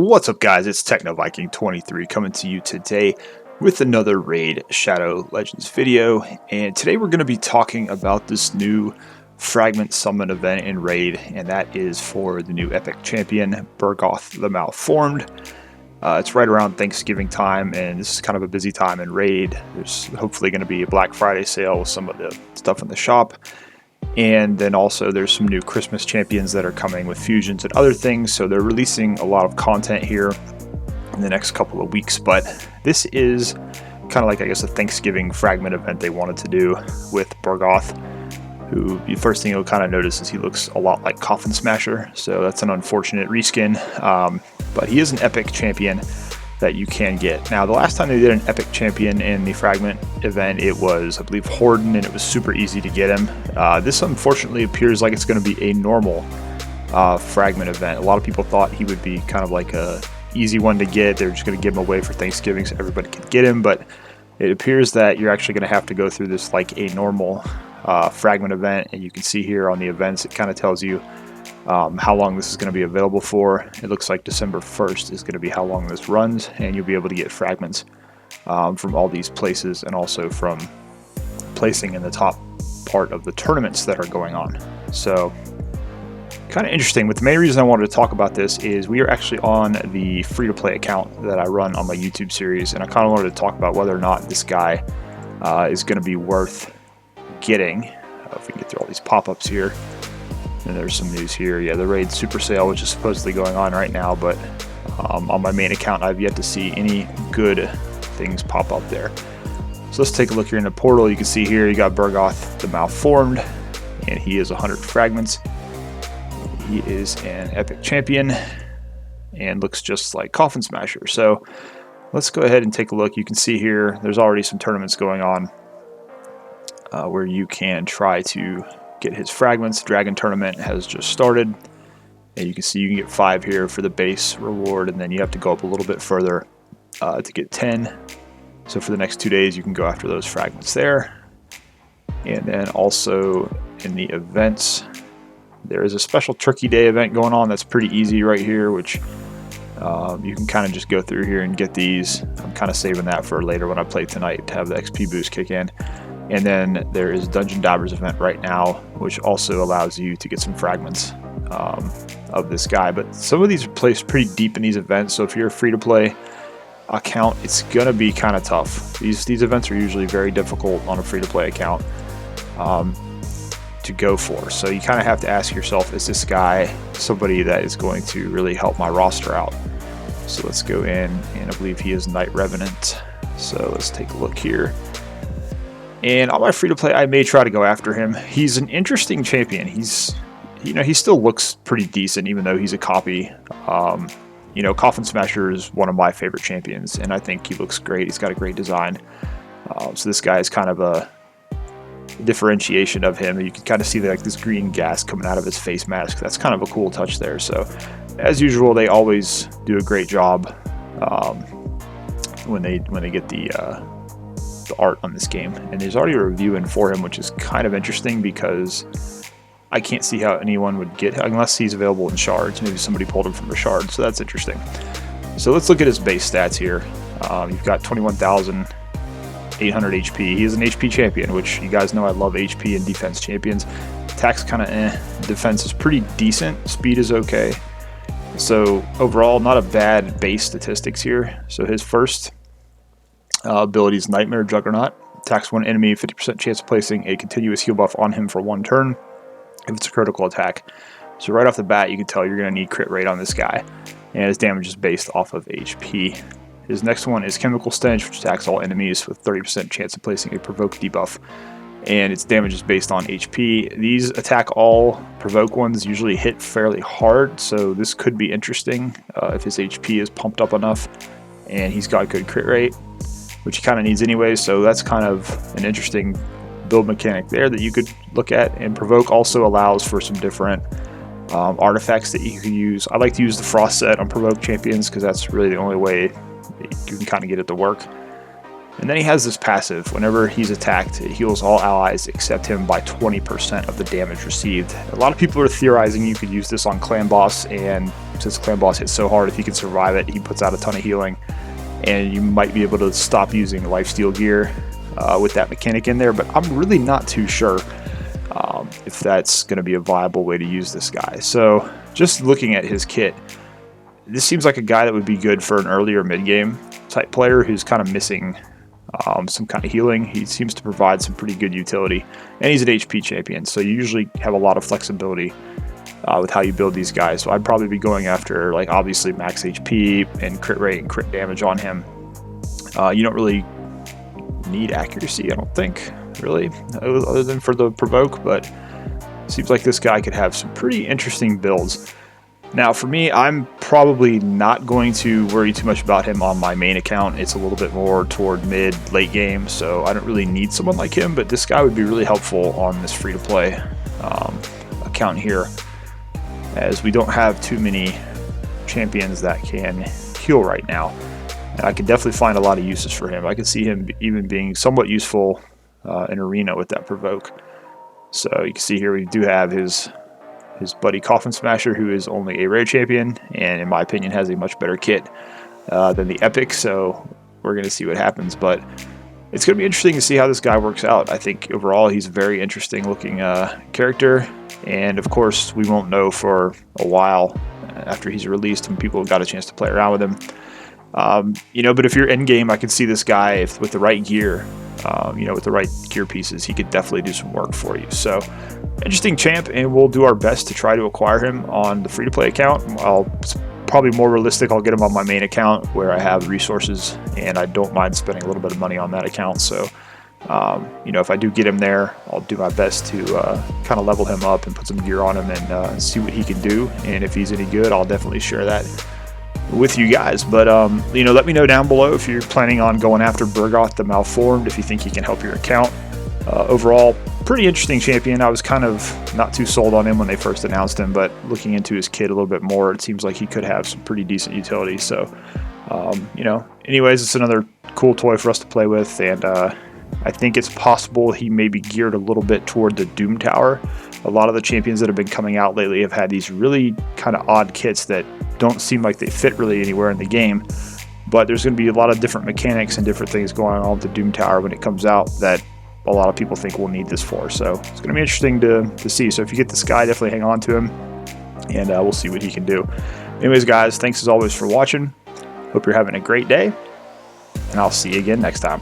What's up, guys? It's TechnoViking23 coming to you today with another Raid Shadow Legends video, and today we're going to be talking about this new Fragment Summon event in Raid, and that is for the new epic champion, Bergoth The Malformed. It's right around Thanksgiving time, and this is kind of a busy time in Raid. There's hopefully going to be a Black Friday sale with some of the stuff in the shop. And then also there's some new Christmas champions that are coming with fusions and other things, so they're releasing a lot of content here in the next couple of weeks. But this is kind of like, I guess, a Thanksgiving fragment event they wanted to do with Bergoth, who the first thing you'll kind of notice is he looks a lot like Coffin Smasher, so that's an unfortunate reskin, but he is an epic champion that you can get. Now, the last time they did an epic champion in the Fragment event, it was, I believe, Horden, and it was super easy to get him. This unfortunately appears like it's going to be a normal Fragment event. A lot of people thought he would be kind of like a easy one to get. They're just going to give him away for Thanksgiving so everybody can get him, but it appears that you're actually going to have to go through this like a normal Fragment event, and you can see here on the events, it kind of tells you how long this is going to be available for. It looks like December 1st is going to be how long this runs, and you'll be able to get fragments from all these places, and also from placing in the top part of the tournaments that are going on. So kind of interesting, but the main reason I wanted to talk about this is we are actually on the free-to-play account that I run on my YouTube series, and I kind of wanted to talk about whether or not this guy is going to be worth getting. If we can get through all these pop-ups here. And there's some news here. Yeah, the Raid Super Sale, which is supposedly going on right now, but on my main account, I've yet to see any good things pop up there. So let's take a look here in the portal. You can see here you got Bergoth The Malformed, and he is 100 fragments. He is an epic champion and looks just like Coffin Smasher. So let's go ahead and take a look. You can see here there's already some tournaments going on where you can try to get his fragments. Dragon tournament has just started, and you can see you can get 5 here for the base reward, and then you have to go up a little bit further to get 10. So for the next 2 days you can go after those fragments there. And then also in the events, there is a special Turkey Day event going on that's pretty easy right here, which you can kind of just go through here and get these. I'm kind of saving that for later when I play tonight to have the XP boost kick in. And then there is Dungeon Divers event right now, which also allows you to get some fragments of this guy. But some of these are placed pretty deep in these events, so if you're a free-to-play account, it's going to be kind of tough. These events are usually very difficult on a free-to-play account to go for. So you kind of have to ask yourself, is this guy somebody that is going to really help my roster out? So let's go in, and I believe he is Knight Revenant. So let's take a look here. And on my free-to-play, I may try to go after him. He's an interesting champion. He still looks pretty decent, even though he's a copy. Coffin Smasher is one of my favorite champions, and I think he looks great. He's got a great design. So this guy is kind of a differentiation of him. You can kind of see like this green gas coming out of his face mask. That's kind of a cool touch there. So as usual, they always do a great job when they get the art on this game, and there's already a review in for him, which is kind of interesting because I can't see how anyone would get, unless he's available in shards. Maybe somebody pulled him from a shard, so that's interesting. So let's look at his base stats here. You've got 21,800 HP. He is an HP champion, which you guys know I love HP and defense champions. Attack's kind of defense is pretty decent, speed is okay. So overall, not a bad base statistics here. So his first ability is Nightmare Juggernaut. Attacks one enemy, 50% chance of placing a continuous heal buff on him for 1 turn if it's a critical attack. So right off the bat, you can tell you're going to need crit rate on this guy, and his damage is based off of HP. His next one is Chemical Stench, which attacks all enemies with 30% chance of placing a provoke debuff, and its damage is based on HP. These attack all provoke ones usually hit fairly hard, so this could be interesting if his HP is pumped up enough and he's got good crit rate, which he kind of needs anyway. So that's kind of an interesting build mechanic there that you could look at. And Provoke also allows for some different artifacts that you can use. I like to use the Frost set on Provoke champions because that's really the only way you can kind of get it to work. And then he has this passive. Whenever he's attacked, it heals all allies except him by 20% of the damage received. A lot of people are theorizing you could use this on Clan Boss and since Clan Boss hits so hard, if he can survive it, he puts out a ton of healing. And you might be able to stop using lifesteal gear with that mechanic in there, but I'm really not too sure if that's going to be a viable way to use this guy. So just looking at his kit, this seems like a guy that would be good for an earlier mid-game type player who's kind of missing some kind of healing. He seems to provide some pretty good utility, and he's an HP champion, so you usually have a lot of flexibility with how you build these guys. So I'd probably be going after, like, obviously max HP and crit rate and crit damage on him. You don't really need accuracy, I don't think, really, other than for the provoke, but it seems like this guy could have some pretty interesting builds. Now for me, I'm probably not going to worry too much about him on my main account. It's a little bit more toward mid-late game, so I don't really need someone like him, but this guy would be really helpful on this free-to-play account here, as we don't have too many champions that can heal right now. And I can definitely find a lot of uses for him. I can see him even being somewhat useful in Arena with that provoke. So you can see here we do have his buddy Coffin Smasher, who is only a rare champion, and in my opinion has a much better kit than the Epic, so we're going to see what happens. But it's going to be interesting to see how this guy works out. I think overall he's a very interesting looking character, and of course we won't know for a while after he's released and people have got a chance to play around with him. You know, but if you're in game, I can see this guy with the right gear, you know, with the right gear pieces, he could definitely do some work for you. So interesting champ, and we'll do our best to try to acquire him on the free-to-play account. It's probably more realistic, I'll get him on my main account where I have resources, and I don't mind spending a little bit of money on that account. So, you know, if I do get him there, I'll do my best to kind of level him up and put some gear on him and see what he can do. And if he's any good, I'll definitely share that with you guys. But you know, let me know down below if you're planning on going after Bergoth the Malformed, if you think he can help your account. Overall, pretty interesting champion. I was kind of not too sold on him when they first announced him, but looking into his kit a little bit more, it seems like he could have some pretty decent utility. So, you know, anyways, it's another cool toy for us to play with, and I think it's possible he may be geared a little bit toward the Doom Tower. A lot of the champions that have been coming out lately have had these really kind of odd kits that don't seem like they fit really anywhere in the game. But there's going to be a lot of different mechanics and different things going on with the Doom Tower when it comes out that a lot of people think we'll need this for. So it's going to be interesting to see. So if you get this guy, definitely hang on to him, and we'll see what he can do. Anyways, guys, thanks as always for watching. Hope you're having a great day, and I'll see you again next time.